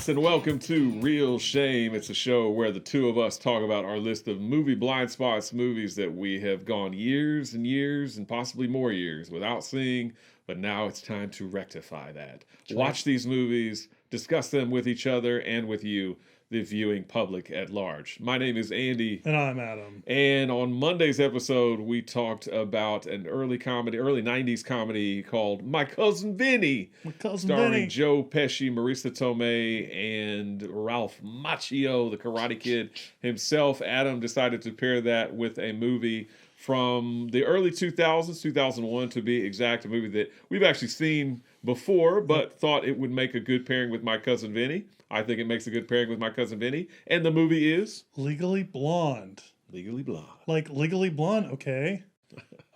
Yes, and welcome to Real Shame. It's a show where the two of us talk about our list of movie blind spots, movies that we have gone years and years and possibly more years without seeing, but now it's time to rectify that. Watch these movies, discuss them with each other and with you, the viewing public at large. My name is Andy. And I'm Adam. And on Monday's episode, we talked about an early 90s comedy called My Cousin Vinny. Starring Joe Pesci, Marisa Tomei, and Ralph Macchio, the Karate Kid himself. Adam decided to pair that with a movie from the early 2000s, 2001 to be exact, a movie that we've actually seen before, but thought it would make a good pairing with My Cousin Vinny. I think it makes a good pairing with My Cousin Vinny. And the movie is? Legally Blonde. Legally Blonde. Like Legally Blonde? Okay.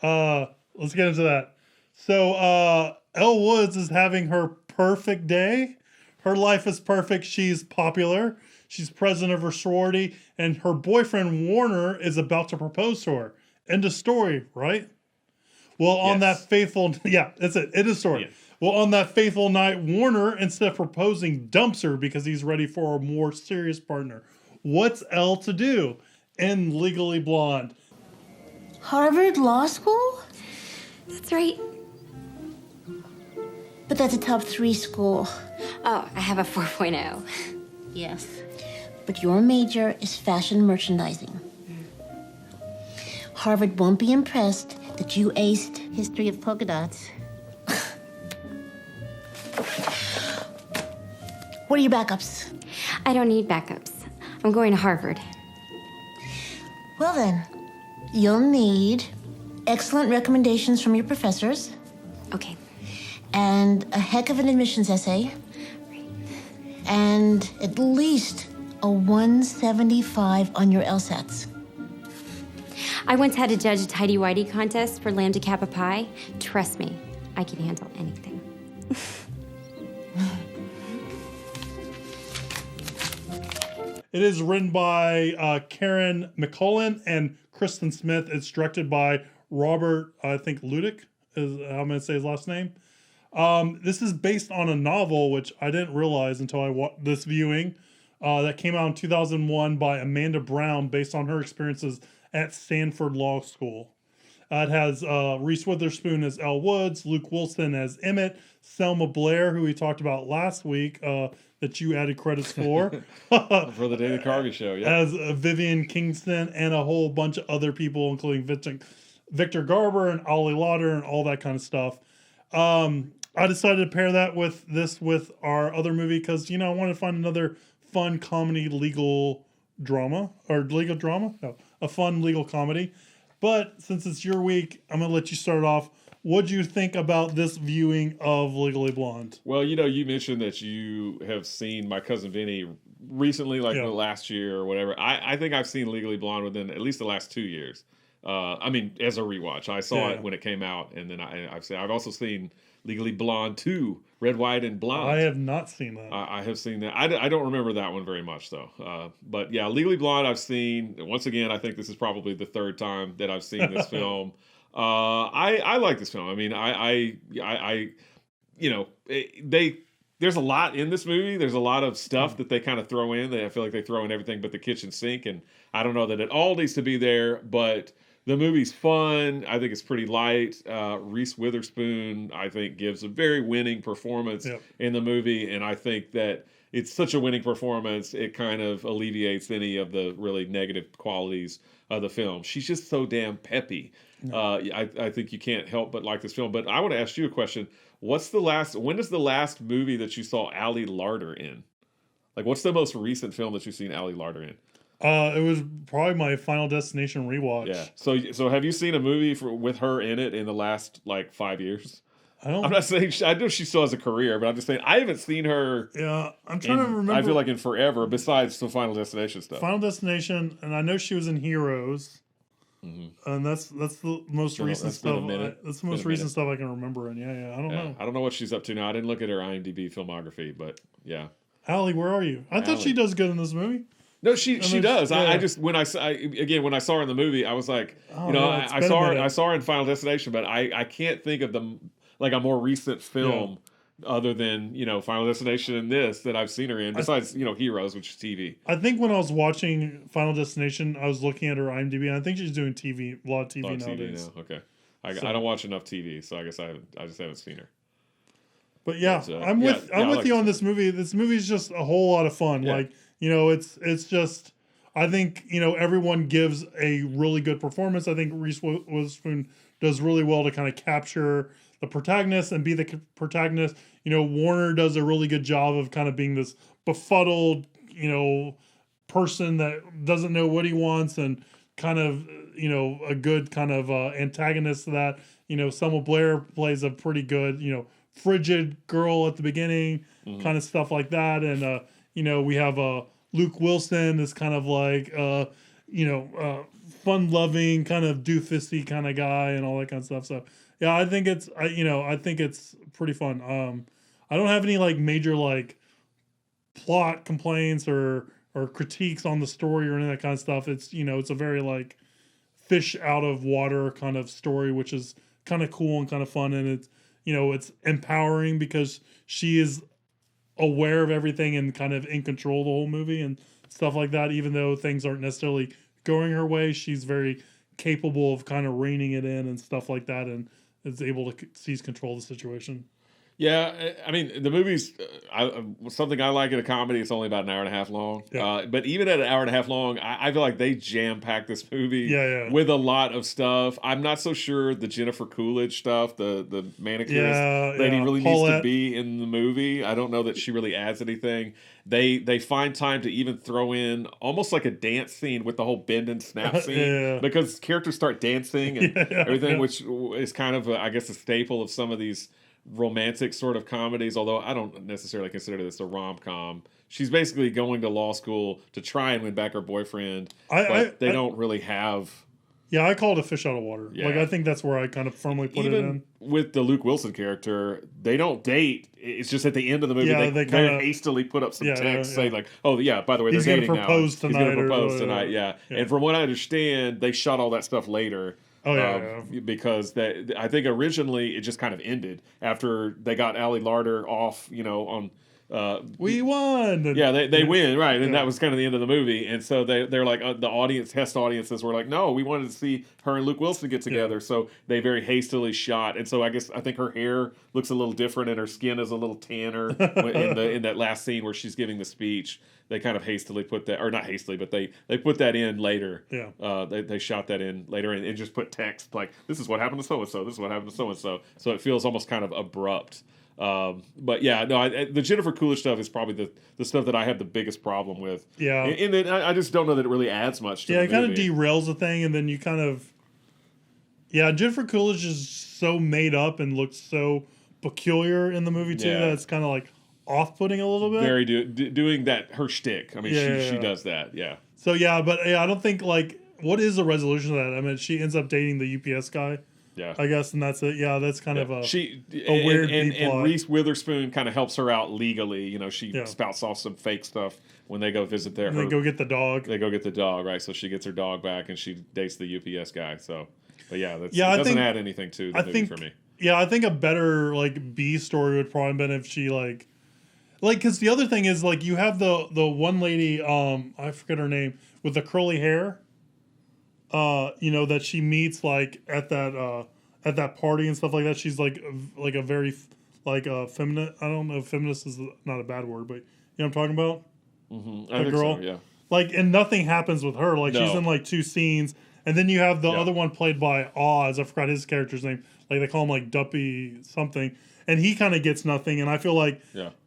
Let's get into that. So, Elle Woods is having her perfect day. Her life is perfect. She's popular. She's president of her sorority. And her boyfriend, Warner, is about to propose to her. End of story, right? Well, on that faithful... Yeah, that's it. It is story. Yeah. Well, on that faithful night, Warner, instead of proposing, dumps her because he's ready for a more serious partner. What's Elle to do in Legally Blonde? Harvard Law School? That's right. But that's a top 3 school. Oh, I have a 4.0. Yes. But your major is fashion merchandising. Harvard won't be impressed that you aced history of polka dots. What are your backups? I don't need backups. I'm going to Harvard. Well then, you'll need excellent recommendations from your professors. Okay. And a heck of an admissions essay. Right. And at least a 175 on your LSATs. I once had to judge a tighty-whitey contest for lamb to kappa pie. Trust me, I can handle anything. It is written by Karen McCullen and Kristen Smith. It's directed by Robert, I think, Ludick, is how I'm going to say his last name. This is based on a novel, which I didn't realize until I watched this viewing, that came out in 2001 by Amanda Brown, based on her experiences at Stanford Law School. It has Reese Witherspoon as Elle Woods, Luke Wilson as Emmett, Selma Blair, who we talked about last week, that you added credits for. For the Dana Carvey show, yeah. As Vivian Kingston and a whole bunch of other people, including Victor Garber and Ollie Lauder and all that kind of stuff. I decided to pair that with our other movie because, I wanted to find another fun comedy legal drama. Or legal drama? No, a fun legal comedy. But since it's your week, I'm going to let you start off. What'd you think about this viewing of Legally Blonde? Well, you mentioned that you have seen My Cousin Vinny recently, like the last year or whatever. I think I've seen Legally Blonde within at least the last 2 years. As a rewatch. I saw it when it came out, and then I've also seen Legally Blonde 2, Red, White, and Blonde. I have not seen that. I have seen that. I don't remember that one very much, though. But yeah, Legally Blonde I've seen. Once again, I think this is probably the third time that I've seen this film. I like this film. I mean, there's a lot in this movie. There's a lot of stuff that they kind of throw in. I feel like they throw in everything but the kitchen sink, and I don't know that it all needs to be there, but the movie's fun. I think it's pretty light. Reese Witherspoon, I think, gives a very winning performance in the movie, and I think that it's such a winning performance, it kind of alleviates any of the really negative qualities of the film. She's just so damn peppy. I think you can't help but like this film. But I want to ask you a question. When is the last movie that you saw Ali Larter in? Like, what's the most recent film that you've seen Ali Larter in? It was probably my Final Destination rewatch. Yeah. So have you seen a movie with her in it in the last, 5 years? I'm not saying... I know she still has a career, but I'm just saying I haven't seen her... Yeah, I'm trying to remember... I feel like in forever, besides the Final Destination stuff. Final Destination, and I know she was in Heroes. Mm-hmm. And that's the most recent stuff. That's the most recent stuff I can remember. And yeah, I don't know. I don't know what she's up to now. I didn't look at her IMDb filmography, but yeah. Allie, where are you? I thought she does good in this movie. No, she does. Yeah. I just when I saw her in the movie, I was like, I saw her in Final Destination, but I can't think of a more recent film other than Final Destination and this that I've seen her in. Besides Heroes, which is TV. I think when I was watching Final Destination, I was looking at her IMDb, and I think she's doing TV, a lot of TV nowadays. TV now. Okay, I don't watch enough TV, so I guess I just haven't seen her. But yeah, I'm with you on this movie. This movie is just a whole lot of fun. Yeah. Like, it's just, I think, everyone gives a really good performance. I think Reese Witherspoon does really well to kind of capture the protagonist and be the protagonist. Warner does a really good job of kind of being this befuddled, person that doesn't know what he wants, and kind of, a good kind of antagonist to that. Selma Blair plays a pretty good, frigid girl at the beginning, kind of stuff like that. And, we have Luke Wilson, this kind of like, fun-loving, kind of doofusy kind of guy and all that kind of stuff. So, yeah, I think it's pretty fun. I don't have any like major like plot complaints or critiques on the story or any of that kind of stuff. It's, it's a very like fish out of water kind of story, which is kind of cool and kind of fun. And it's, it's empowering because she is aware of everything and kind of in control of the whole movie and stuff like that. Even though things aren't necessarily going her way, she's very capable of kind of reining it in and stuff like that, and is able to seize control of the situation. Yeah, I mean, the movie's something I like in a comedy. It's only about an hour and a half long. Yeah. But even at an hour and a half long, I feel like they jam-packed this movie with a lot of stuff. I'm not so sure the Jennifer Coolidge stuff, the manicurist lady really needs to be in the movie. I don't know that she really adds anything. They find time to even throw in almost like a dance scene with the whole bend and snap scene because characters start dancing and everything, which is kind of, I guess, a staple of some of these romantic sort of comedies, although I don't necessarily consider this a rom-com. She's basically going to law school to try and win back her boyfriend, but they don't really have... Yeah, I call it a fish out of water. Yeah. Like, I think that's where I kind of firmly put it in. With the Luke Wilson character, they don't date. It's just at the end of the movie, they kind of hastily put up some text saying like, oh, yeah, by the way, they're dating now. He's going to propose tonight, And from what I understand, they shot all that stuff later. Because I think originally it just kind of ended after they got Ali Larter off, on... we won. They win, right? And that was kind of the end of the movie. And so they're like, the test audiences were like, no, we wanted to see her and Luke Wilson get together. So they very hastily shot. And so I think her hair looks a little different and her skin is a little tanner in that last scene where she's giving the speech. They kind of hastily put that, or not hastily, but they put that in later. Yeah. They shot that in later and just put text like, this is what happened to so-and-so, this is what happened to so-and-so. So it feels almost kind of abrupt. But yeah, no, the Jennifer Coolidge stuff is probably the stuff that I have the biggest problem with. Yeah. And then I just don't know that it really adds much to the movie. Yeah, it kind of derails the thing, and then you kind of... Yeah, Jennifer Coolidge is so made up and looks so peculiar in the movie, too, that it's kind of like off-putting a little bit. Very doing that, her shtick. I mean, she does that, So, but I don't think, like... What is the resolution of that? I mean, she ends up dating the UPS guy. Yeah, I guess, and that's it. Yeah, that's kind of a weird and Reese Witherspoon kind of helps her out legally. She spouts off some fake stuff when they go visit there. They go get the dog. They go get the dog, right? So she gets her dog back, and she dates the UPS guy. So, but it doesn't add anything to the movie for me. Yeah, I think a better like B story would probably have been if she like because the other thing is like you have the one lady I forget her name with the curly hair. That she meets like at that party and stuff like that. She's like a very like feminine. I don't know if feminist is not a bad word, but you know what I'm talking about. Mm-hmm. I think girl, so, yeah. Like, and nothing happens with her. Like she's in like 2 scenes, and then you have the other one played by Oz. I forgot his character's name. Like they call him like Duppy something, and he kind of gets nothing. And I feel like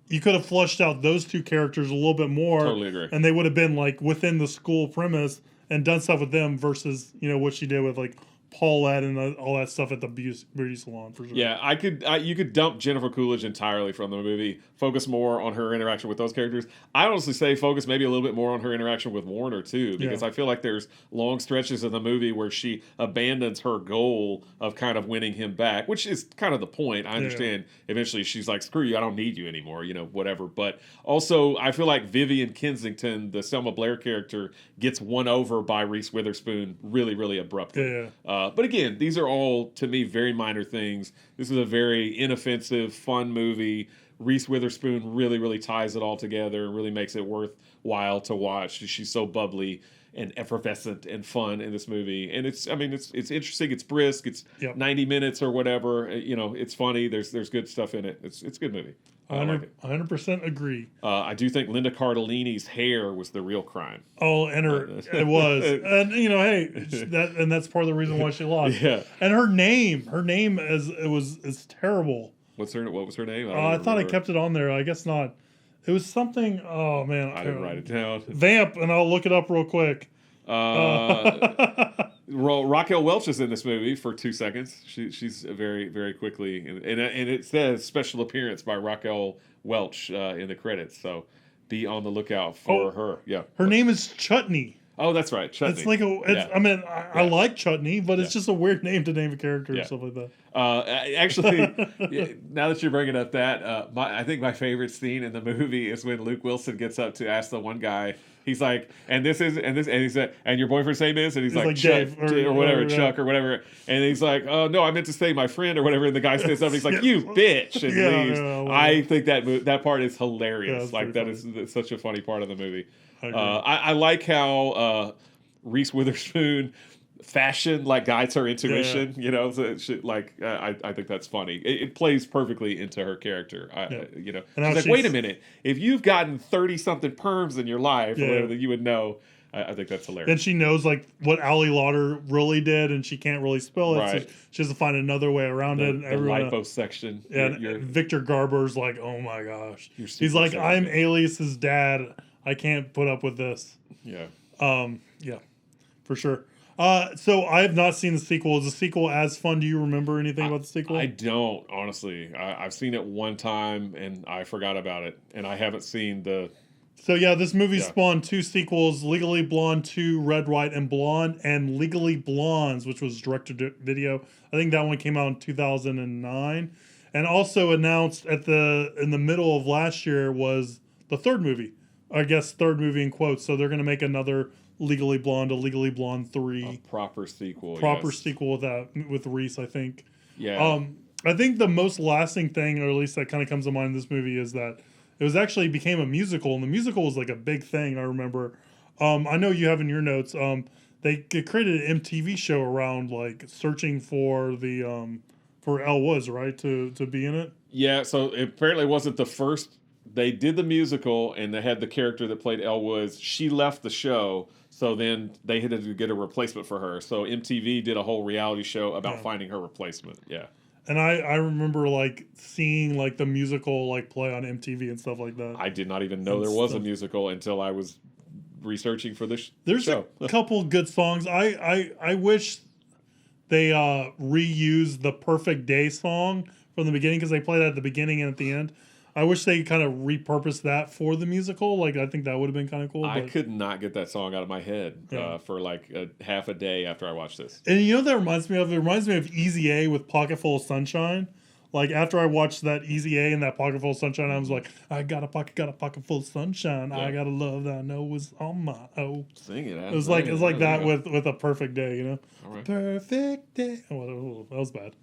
you could have flushed out those 2 characters a little bit more. Totally agree. And they would have been like within the school premise and done stuff with them versus, what she did with like Paulette and all that stuff at the beauty salon for sure. Yeah, you could dump Jennifer Coolidge entirely from the movie. Focus more on her interaction with those characters. I honestly say focus maybe a little bit more on her interaction with Warner too, because I feel like there's long stretches of the movie where she abandons her goal of kind of winning him back, which is kind of the point. I understand eventually she's like, screw you, I don't need you anymore, whatever. But also I feel like Vivian Kensington, the Selma Blair character, gets won over by Reese Witherspoon really, really abruptly. But again, these are all, to me, very minor things. This is a very inoffensive, fun movie. Reese Witherspoon really, really ties it all together and really makes it worthwhile to watch. She's so bubbly and effervescent and fun in this movie. And it's interesting. It's brisk. It's 90 minutes or whatever. It's funny. There's good stuff in it. It's a good movie. I like it. 100% agree. I do think Linda Cardellini's hair was the real crime. Oh, and it was, and hey, that's part of the reason why she lost. Yeah, and her name is terrible. What was her name? I thought I kept it on there. I guess not. It was something. Oh man, I didn't write it down. Vamp, and I'll look it up real quick. Raquel Welch is in this movie for 2 seconds. She's very, very quickly, and it says special appearance by Raquel Welch in the credits. So be on the lookout for her. Yeah, her name is Chutney. Oh, that's right, Chutney. It's like I like Chutney, but it's just a weird name to name a character or stuff like that. Actually, now that you're bringing up that, I think my favorite scene in the movie is when Luke Wilson gets up to ask the one guy. He's like, and he said, and your boyfriend's name is, and he's like Chuck, Dave or whatever, Chuck or whatever, and he's like, oh no, I meant to say my friend or whatever, and the guy stands up, and he's like, you bitch, and leaves. I think that part is hilarious. That is such a funny part of the movie. I like how Reese Witherspoon fashion guides her intuition. I think that's funny. It plays perfectly into her character. She's like, wait a minute, if you've gotten 30 something perms in your life or whatever, you would know. I think that's hilarious. And she knows what Ali Lauder really did, and she can't really spell it. Right. So she has to find another way around it. And the liposuction. And Victor Garber's like, oh my gosh. He's like, I'm Alias's dad. I can't put up with this. Yeah. Yeah, for sure. So I have not seen the sequel. Is the sequel as fun? Do you remember anything about the sequel? I don't, honestly. I've seen it one time and I forgot about it, and I haven't seen the. So yeah, this movie spawned 2 sequels: Legally Blonde 2, Red, White, and Blonde, and Legally Blondes, which was direct-to-video. I think that one came out in 2009, and also announced in the middle of last year was the third movie. I guess third movie in quotes. So they're going to make another Legally Blonde, a Legally Blonde 3. A proper sequel. Sequel with Reese, I think. Yeah. I think the most lasting thing, or at least that kind of comes to mind in this movie, is that it was actually became a musical, and the musical was like a big thing. I remember. I know you have in your notes. They created an MTV show around searching for the for Elle Woods, right, to be in it. Yeah. So it apparently wasn't the first. They did the musical, and they had the character that played Elle Woods. She left the show, so then they had to get a replacement for her. So MTV did a whole reality show about finding her replacement. Yeah. And I remember seeing the musical play on MTV and stuff like that. I did not even know there was a musical until I was researching for this show. There's a couple good songs. I wish they reused the Perfect Day song from the beginning, because they played that at the beginning and at the end. I wish they kind of repurposed that for the musical. I think that would have been kind of cool. I could not get that song out of my head for a half a day after I watched this. And you know what that reminds me of? It reminds me of Easy A with Pocket Full of Sunshine. After I watched that Easy A and that Pocket Full of Sunshine, I was like, I got a pocket full of sunshine. Yeah. I got a love that I know was on my own. Sing it. It was like that with a perfect day, you know? All right. Perfect day. Oh, that was bad.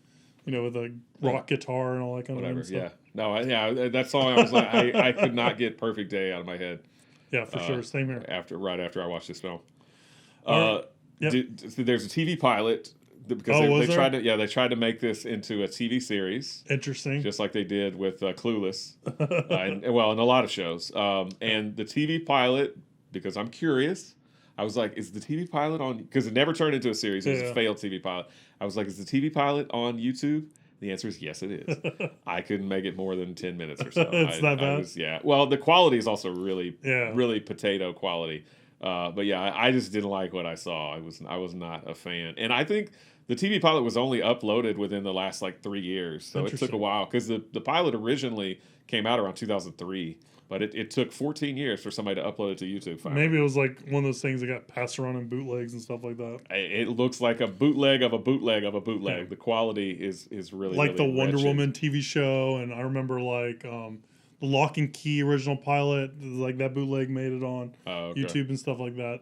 With a rock guitar and all that kind of stuff. Yeah. No, that song, I was like, I could not get Perfect Day out of my head. Yeah, for sure. Same here. Right after I watched this film. Yep. There's a TV pilot because they tried to make this into a TV series. Interesting. Just like they did with Clueless, and in a lot of shows. And the TV pilot, because I'm curious, I was like, is the TV pilot on? Because it never turned into a series. It was a failed TV pilot. I was like, is the TV pilot on YouTube? The answer is yes, it is. I couldn't make it more than 10 minutes or so. It's that bad? Well, the quality is also really potato quality. But yeah, I just didn't like what I saw. I was not a fan. And I think the TV pilot was only uploaded within the last 3 years. So it took a while, because the pilot originally came out around 2003. But it took 14 years for somebody to upload it to YouTube finally. Maybe it was one of those things that got passed around in bootlegs and stuff like that. It looks like a bootleg of a bootleg of a bootleg. Yeah. The quality is really, really the Wonder Woman TV show, and I remember the Lock and Key original pilot, that bootleg made it on YouTube and stuff like that.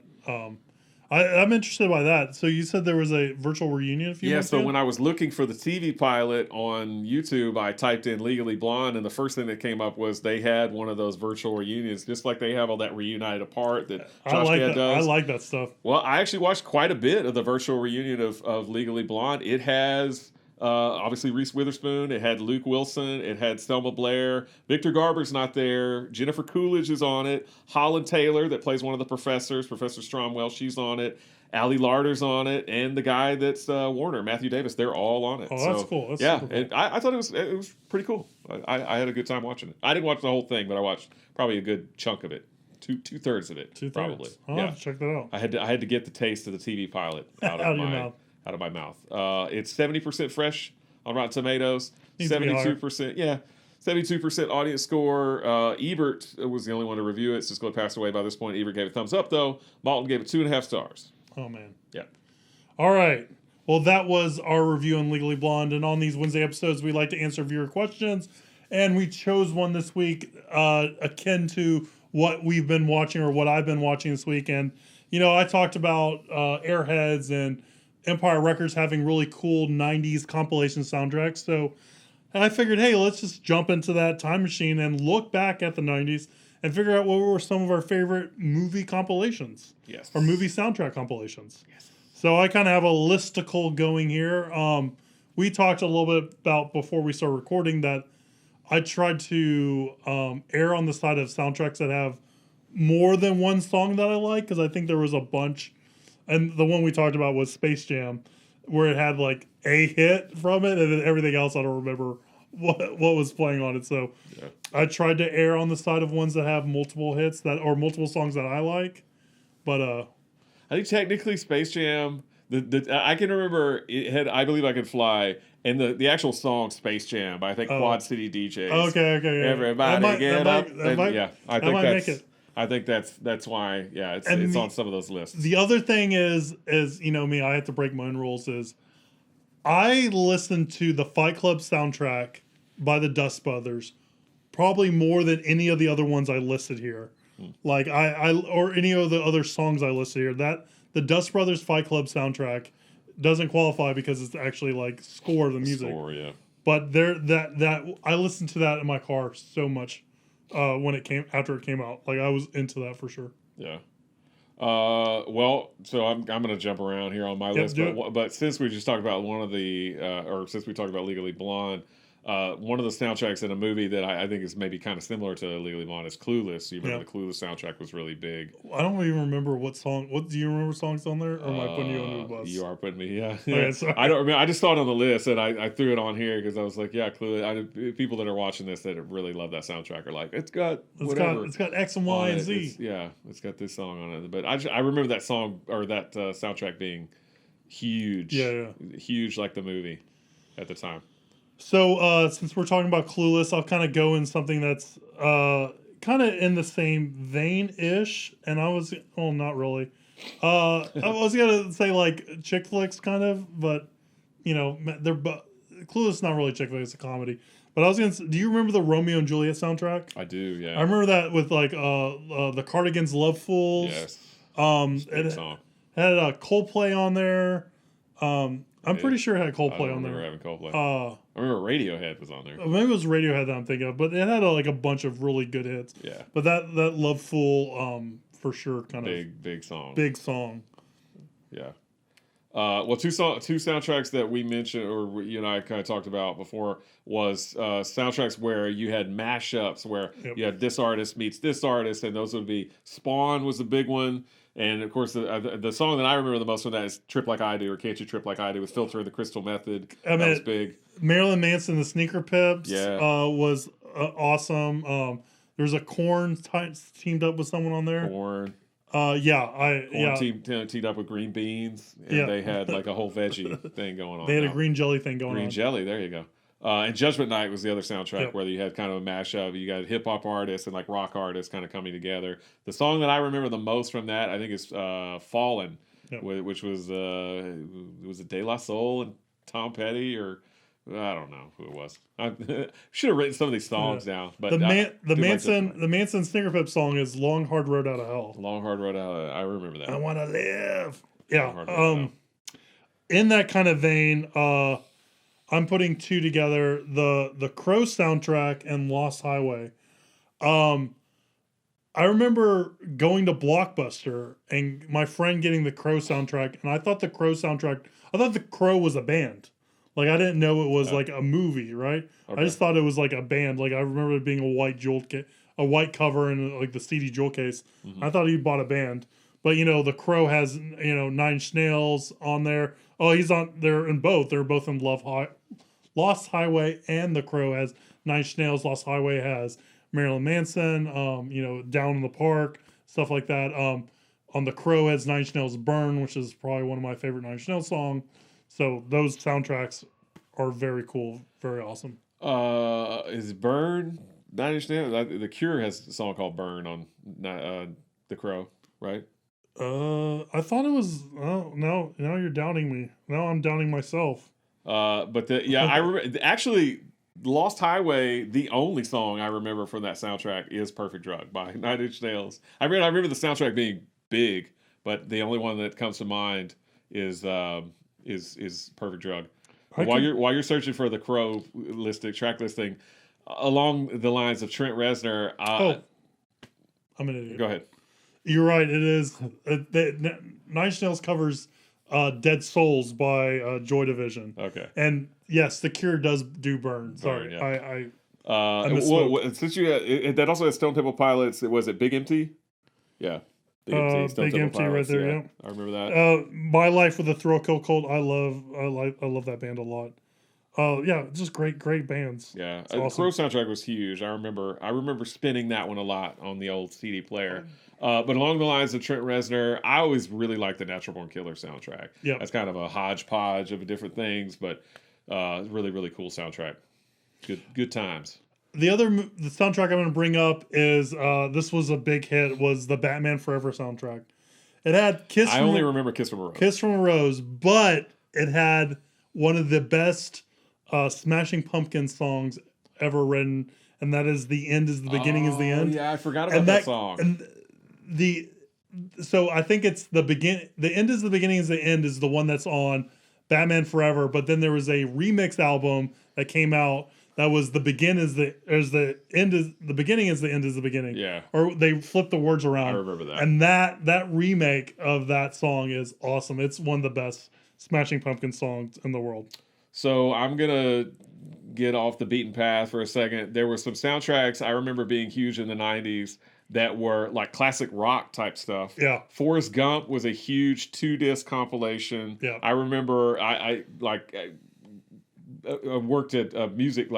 I'm interested by that. So you said there was a virtual reunion a few months so ago? when I was looking for the TV pilot on YouTube, I typed in Legally Blonde, and the first thing that came up was they had one of those virtual reunions, just like they have all that Reunited Apart that Josh Gad does. I like that stuff. Well, I actually watched quite a bit of the virtual reunion of Legally Blonde. It has obviously Reese Witherspoon. It had Luke Wilson. It had Selma Blair. Victor Garber's not there. Jennifer Coolidge is on it. Holland Taylor, that plays one of the professors, Professor Stromwell, she's on it. Ali Larder's on it, and the guy that's Warner, Matthew Davis. They're all on it. Oh, that's cool. That's yeah, super cool. and I thought it was pretty cool. I had a good time watching it. I didn't watch the whole thing, but I watched probably a good chunk of it. Two thirds of it, probably. I'll have to check that out. I had to get the taste of the TV pilot out of my mouth. It's 70% fresh on Rotten Tomatoes. 72%, 72% audience score. Ebert was the only one to review it. Siskel had passed away by this point. Ebert gave it thumbs up though. Malton gave it 2.5 stars. Oh man. Yeah. All right. Well, that was our review on Legally Blonde, and on these Wednesday episodes, we like to answer viewer questions, and we chose one this week akin to what we've been watching or what I've been watching this week. And I talked about Airheads and Empire Records having really cool 90s compilation soundtracks. So I figured, hey, let's just jump into that time machine and look back at the 90s and figure out what were some of our favorite movie compilations. Yes. Or movie soundtrack compilations. Yes. So I kind of have a listicle going here. We talked a little bit about before we started recording that I tried to err on the side of soundtracks that have more than one song that I like, because I think there was a bunch. And the one we talked about was Space Jam, where it had like a hit from it, and then everything else I don't remember what was playing on it. So I tried to err on the side of ones that have multiple hits or multiple songs that I like. But I think technically Space Jam, I can remember it had I Believe I Could Fly, and the actual song Space Jam by I think Quad City DJs. Okay. Yeah. Everybody get up. I think that's why it's on some of those lists. The other thing is me, I have to break my own rules. Is I listened to the Fight Club soundtrack by the Dust Brothers probably more than any of the other ones I listed here. Like or any of the other songs I listed here. That the Dust Brothers Fight Club soundtrack doesn't qualify because it's actually like score of the music. Score, yeah. But that I listened to that in my car so much after it came out. Like I was into that for sure. Yeah. Well, so I'm going to jump around here on my list, but since we just talked about since we talked about Legally Blonde, one of the soundtracks in a movie that I think is maybe kind of similar to Legally Blonde is Clueless. You remember the Clueless soundtrack was really big. I don't even remember what song. What do you remember songs on there? Or am I putting you under the bus? You are putting me, yeah. Okay, sorry. I don't remember. I just saw it on the list and I threw it on here because I was like, yeah, Clueless. People that are watching this that really love that soundtrack are like, it's got X and Y and Z. It's got this song on it. But I remember that song or that soundtrack being huge. Yeah. Huge like the movie at the time. So, since we're talking about Clueless, I'll kind of go in something that's kind of in the same vein-ish. And not really. I was going to say, like, chick flicks, kind of. But, Clueless is not really chick flick, it's a comedy. But I was going to say, do you remember the Romeo and Juliet soundtrack? I do, yeah. I remember that with, like, the Cardigans' Love Fools. Yes. It song. Had Coldplay on there. I'm pretty sure it had Coldplay on there. I remember having Coldplay. I remember Radiohead was on there. Maybe it was Radiohead that I'm thinking of, but it had a bunch of really good hits. Yeah. But that Love Fool, for sure, big song. Big song. Yeah. Well, two soundtracks that we mentioned, or you and I kind of talked about before, was soundtracks where you had mashups, where you had this artist meets this artist, and those would be Spawn was a big one. And, of course, the song that I remember the most from that is Trip Like I Do, or Can't You Trip Like I Do, with Filter and the Crystal Method. That was big. Marilyn Manson, the Sneaker Pips was awesome. There's a Korn teamed up with someone on there. Korn. Teamed up with Green Beans, and they had like a whole veggie thing going on. They had a green jelly thing going on. Green jelly, there you go. And Judgment Night was the other soundtrack where you had kind of a mashup. You got hip hop artists and like rock artists kind of coming together. The song that I remember the most from that, I think, is "Fallen," which was it De La Soul and Tom Petty, or I don't know who it was. I should have written some of these songs down. But The do like this one. Manson Snicker Pip song is "Long Hard Road Out of Hell." Long Hard Road Out. I remember that. I want to live. Long Hard Road Out of Hell. In that kind of vein, I'm putting two together: the Crow soundtrack and Lost Highway. I remember going to Blockbuster and my friend getting the Crow soundtrack, and I thought the Crow was a band. Like, I didn't know it was like a movie, right? Okay. I just thought it was like a band. Like, I remember it being a white cover and like the CD jewel case. Mm-hmm. I thought he bought a band. But, the Crow has, Nine Inch Nails on there. Oh, he's on there in both. They're both in Lost Highway, and the Crow has Nine Inch Nails. Lost Highway has Marilyn Manson, Down in the Park, stuff like that. On the Crow has Nine Inch Nails Burn, which is probably one of my favorite Nine Inch Nails songs. So those soundtracks are very cool, very awesome. Is Burn Nine Inch Nails? The Cure has a song called Burn on the Crow, right? I thought it was. Oh no! Now you're doubting me. Now I'm doubting myself. I remember actually. Lost Highway, the only song I remember from that soundtrack is "Perfect Drug" by Nine Inch Nails. I remember the soundtrack being big, but the only one that comes to mind is "Perfect Drug." While you're searching for the Crow track listing, along the lines of Trent Reznor. I'm an idiot. Go ahead. You're right. It is. Nine Inch Nails covers "Dead Souls" by Joy Division. Okay. And yes, the Cure does do Burn. Sorry, yeah. I misspoke. Since that also has Stone Temple Pilots. Was it Big Empty? Yeah. Big Empty. Big Empty right there. Yeah. I remember that. My Life with a Thrill Kill Cult. I love that band a lot. Yeah, just great bands. Yeah, It's awesome. Crow soundtrack was huge. I remember spinning that one a lot on the old CD player. But along the lines of Trent Reznor, I always really liked the Natural Born Killer soundtrack. Yeah, that's kind of a hodgepodge of different things, but really really cool soundtrack. Good times. The soundtrack I'm going to bring up is this was a big hit. Was the Batman Forever soundtrack? It had I only remember Kiss from a Rose. Kiss from a Rose, but it had one of the best Smashing Pumpkins songs ever written, and that is "The End Is the Beginning Is the End." Yeah, I forgot about that song. And so I think it's the begin. The End Is the Beginning Is the End is the one that's on Batman Forever, but then there was a remix album that came out that was the begin is the end is the beginning is the end is the beginning. Yeah. Or they flipped the words around. I remember that. And that remake of that song is awesome. It's one of the best Smashing Pumpkins songs in the world. So I'm gonna get off the beaten path for a second. There were some soundtracks I remember being huge in the 90s that were like classic rock type stuff. Yeah. Forrest Gump was a huge 2-disc compilation. Yeah. I remember I worked at a music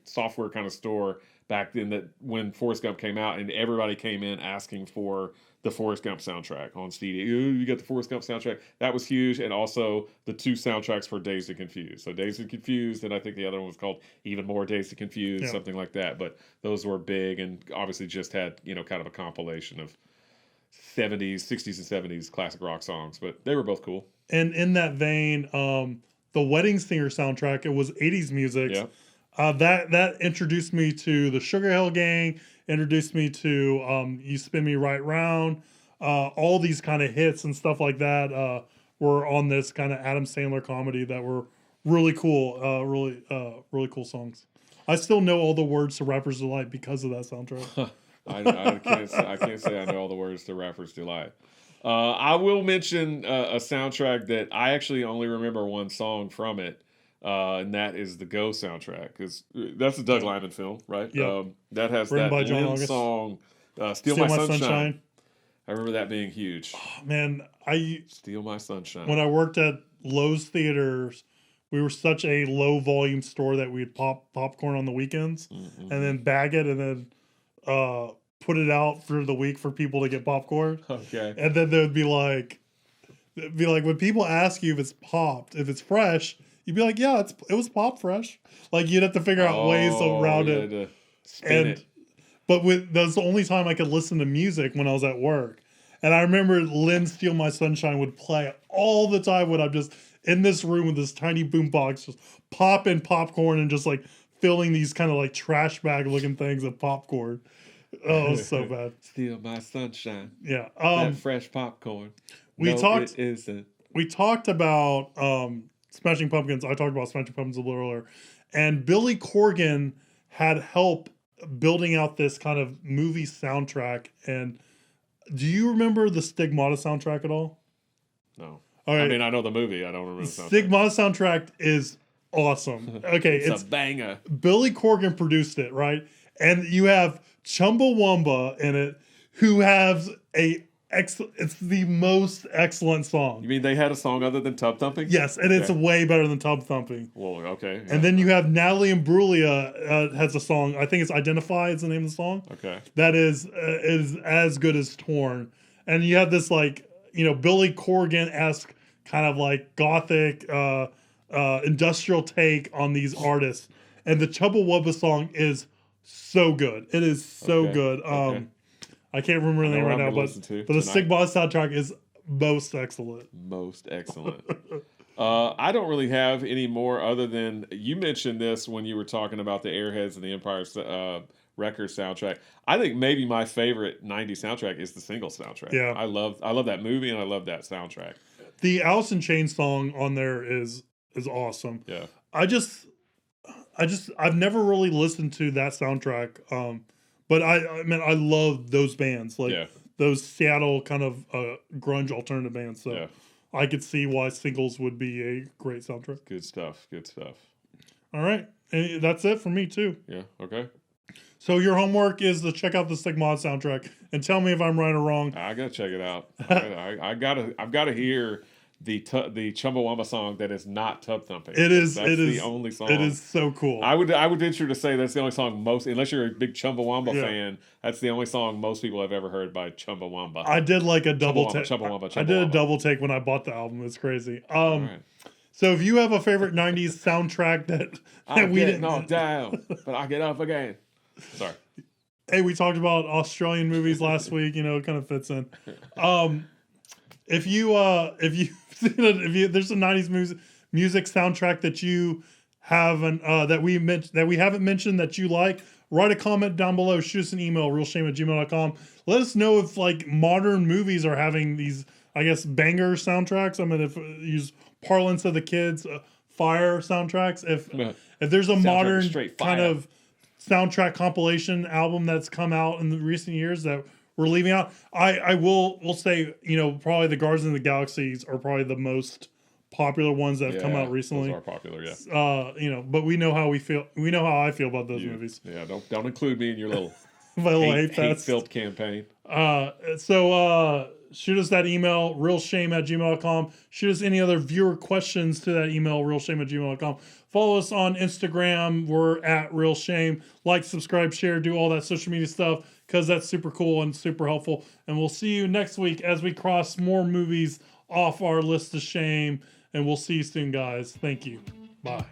software kind of store back then that when Forrest Gump came out, and everybody came in asking for the Forrest Gump soundtrack on CD. Ooh, you got the Forrest Gump soundtrack. That was huge. And also the 2 soundtracks for Dazed and Confused. So Dazed and Confused, and I think the other one was called Even More Dazed and Confused, something like that. But those were big and obviously just had, kind of a compilation of 60s and 70s classic rock songs. But they were both cool. And in that vein, the Wedding Singer soundtrack, it was 80s music. Yeah. That introduced me to the Sugar Hill Gang, introduced me to You Spin Me Right Round. All these kind of hits and stuff like that were on this kind of Adam Sandler comedy that were really cool, really cool songs. I still know all the words to Rapper's Delight because of that soundtrack. I can't say I know all the words to Rapper's Delight. I will mention a soundtrack that I actually only remember one song from it. And that is the Go soundtrack, because that's a Doug Liman film, right? Yeah. That has Written that by John Lynn August. song, Steal My Sunshine. I remember that being huge. Oh, man, Steal My Sunshine. when I worked at Lowe's Theaters, we were such a low volume store that we'd pop popcorn on the weekends and then bag it and then put it out for the week for people to get popcorn. Okay. And then there would be like when people ask you if it's popped, if it's fresh, you'd be like, yeah, it was pop fresh. Like you'd have to figure out ways around it. To spin it. But that's the only time I could listen to music when I was at work. And I remember Lynn Steal My Sunshine would play all the time when I'm just in this room with this tiny boombox, just popping popcorn and just like filling these kind of like trash bag looking things of popcorn. Oh, it was so bad. Steal my sunshine. Yeah. That fresh popcorn. We No, talked. it isn't. We talked about Smashing Pumpkins. I talked about Smashing Pumpkins a little earlier, and Billy Corgan had help building out this kind of movie soundtrack. And do you remember the Stigmata soundtrack at all? No. All right. I mean, I know the movie. I don't remember the soundtrack. Stigmata soundtrack is awesome. Okay, it's a banger. Billy Corgan produced it, right? And you have Chumbawamba in it, who has it's the most excellent song. You mean they had a song other than Tub Thumping? Yes, and it's way better than Tub Thumping. Well, okay. Yeah. And then you have Natalie Imbruglia has a song. I think it's Identify is the name of the song. Okay. That is as good as Torn. And you have this like, Billy Corgan-esque kind of like gothic industrial take on these artists. And the Chumbawamba song is so good. It is so good. Okay. I can't remember the name right now, but the Stigmata soundtrack is most excellent. Most excellent. I don't really have any more other than you mentioned this when you were talking about the Airheads and the Empire Records soundtrack. I think maybe my favorite 90s soundtrack is the single soundtrack. Yeah. I love that movie and I love that soundtrack. The Alice in Chains song on there is awesome. Yeah. I've never really listened to that soundtrack. But I mean, I love those bands, like those Seattle kind of grunge alternative bands. So I could see why singles would be a great soundtrack. Good stuff. Good stuff. All right. And that's it for me, too. Yeah. Okay. So your homework is to check out the Stigmata soundtrack and tell me if I'm right or wrong. I got to check it out. I've got to hear the Chumbawamba song that is not Tub Thumping. That's the only song. It is so cool. I would venture to say that's the only song unless you're a big Chumbawamba fan, that's the only song most people have ever heard by Chumbawamba. I did like a double take. Chumbawamba. I did a double take when I bought the album. It's crazy. So if you have a favorite 90s soundtrack that we didn't knock down, but I get up again. Sorry. Hey, we talked about Australian movies last week, it kind of fits in. If there's a 90s music soundtrack that you haven't that we haven't mentioned that you like, write a comment down below, shoot us an email, realshame@gmail.com. Let us know if like modern movies are having these, I guess, banger soundtracks. I mean, if use parlance of the kids, fire soundtracks. If there's a modern kind of soundtrack compilation album that's come out in the recent years that we're leaving out, I will say, probably the Guardians of the Galaxies are probably the most popular ones that have come out recently. Those are popular, yeah. But we know how we feel. We know how I feel about those movies. Yeah, don't include me in your little hate-filled campaign. So shoot us that email, realshame@gmail.com. Shoot us any other viewer questions to that email, realshame@gmail.com. Follow us on Instagram. We're at realshame. Like, subscribe, share, do all that social media stuff because that's super cool and super helpful. And we'll see you next week as we cross more movies off our list of shame. And we'll see you soon, guys. Thank you. Bye.